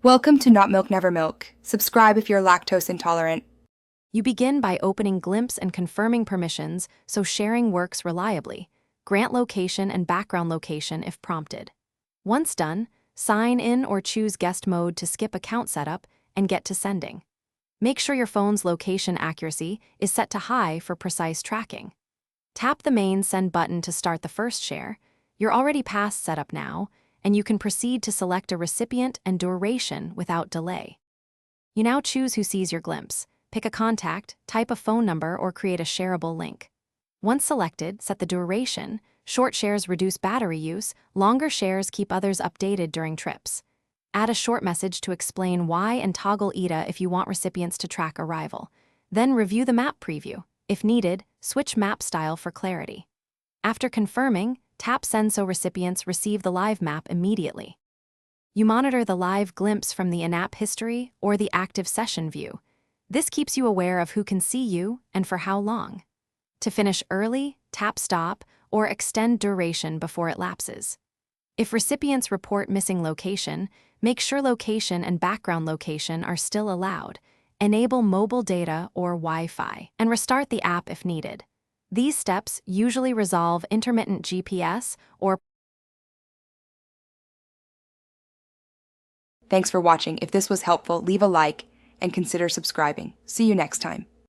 Welcome to Not Milk Never Milk. Subscribe if you're lactose intolerant. You begin by opening Glympse and confirming permissions so sharing works reliably. Grant location and background location if prompted. Once done, sign in or choose guest mode to skip account setup and get to sending. Make sure your phone's location accuracy is set to high for precise tracking. Tap the main Send button to start the first share. You're already past setup now, and you can proceed to select a recipient and duration without delay. You now choose who sees your glimpse. Pick a contact, type a phone number, or create a shareable link. Once selected, set the duration. Short shares reduce battery use, longer shares keep others updated during trips. Add a short message to explain why and toggle ETA if you want recipients to track arrival. Then review the map preview. If needed, switch map style for clarity. After confirming, tap Send so recipients receive the live map immediately. You monitor the live glimpse from the in-app history or the active session view. This keeps you aware of who can see you and for how long. To finish early, tap Stop or extend duration before it lapses. If recipients report missing location, make sure location and background location are still allowed. Enable mobile data or Wi-Fi, and restart the app if needed. These steps usually resolve intermittent GPS or. Thanks for watching. If this was helpful, leave a like and consider subscribing. See you next time.